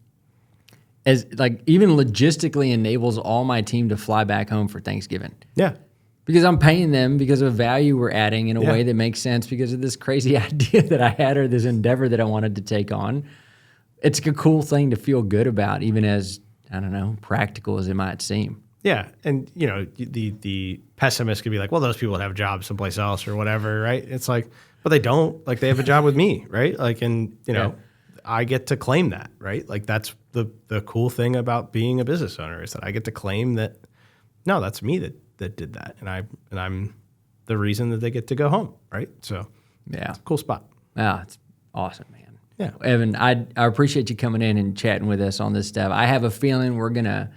as like even logistically enables all my team to fly back home for Thanksgiving. Yeah. Because I'm paying them because of value we're adding in a way that makes sense because of this crazy idea that I had or this endeavor that I wanted to take on. It's a cool thing to feel good about, even as, I don't know, practical as it might seem. Yeah. And, you know, the pessimist could be like, well, those people have jobs someplace else or whatever, right? It's like, but they don't. Like, they have a job with me, right? Like, and, you know, I get to claim that, right? Like, that's the cool thing about being a business owner is that I get to claim that, no, that's me that did that. And I'm the reason that they get to go home, right? So, it's a cool spot. Yeah, it's awesome, man. Yeah. Evan, I appreciate you coming in and chatting with us on this stuff. I have a feeling we're going to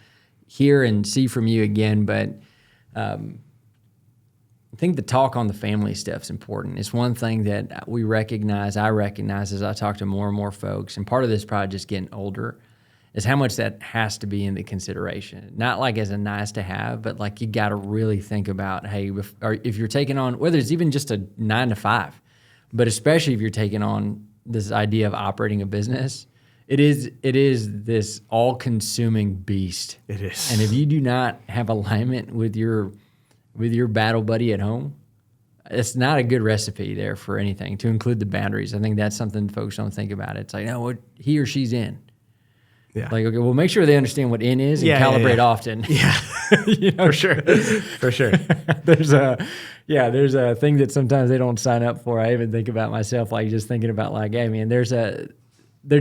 hear and see from you again, but I think the talk on the family stuff is important. It's one thing that I recognize as I talk to more and more folks, and part of this probably just getting older, is how much that has to be in the consideration. Not like as a nice to have, but like you got to really think about, hey, if you're taking on, whether it's even just a 9 to 5, but especially if you're taking on this idea of operating a business, it is this all-consuming beast. It is. And if you do not have alignment with your battle buddy at home, it's not a good recipe there for anything, to include the boundaries. I think that's something folks don't think about. It's like, no, he or she's in. Yeah. Like, okay, well, make sure they understand what in is and calibrate often. Yeah. You know? For sure. For sure. There's a thing that sometimes they don't sign up for. I even think about myself, like just thinking about like, hey man, there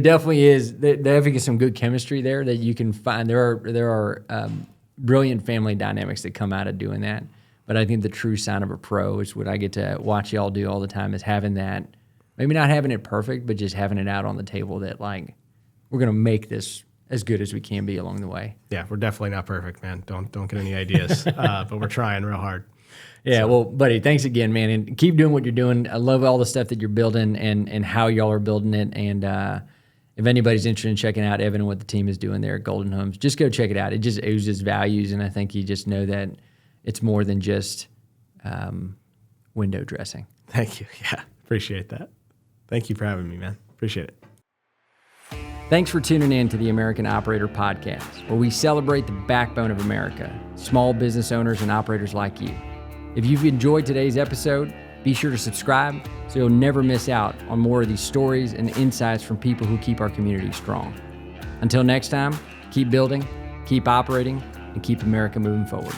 definitely is some good chemistry there that you can find. There are brilliant family dynamics that come out of doing that. But I think the true sign of a pro is what I get to watch y'all do all the time, is having that, maybe not having it perfect, but just having it out on the table that like, we're going to make this as good as we can be along the way. Yeah, we're definitely not perfect, man. Don't get any ideas, but we're trying real hard. Yeah, so. Well, buddy, thanks again, man, and keep doing what you're doing. I love all the stuff that you're building and how y'all are building it. And if anybody's interested in checking out Evan and what the team is doing there at Golden Homes, just go check it out. It just oozes values, and I think you just know that it's more than just window dressing. Thank you. Yeah, appreciate that. Thank you for having me, man. Appreciate it. Thanks for tuning in to the American Operator Podcast, where we celebrate the backbone of America, small business owners and operators like you. If you've enjoyed today's episode, be sure to subscribe so you'll never miss out on more of these stories and insights from people who keep our community strong. Until next time, keep building, keep operating, and keep America moving forward.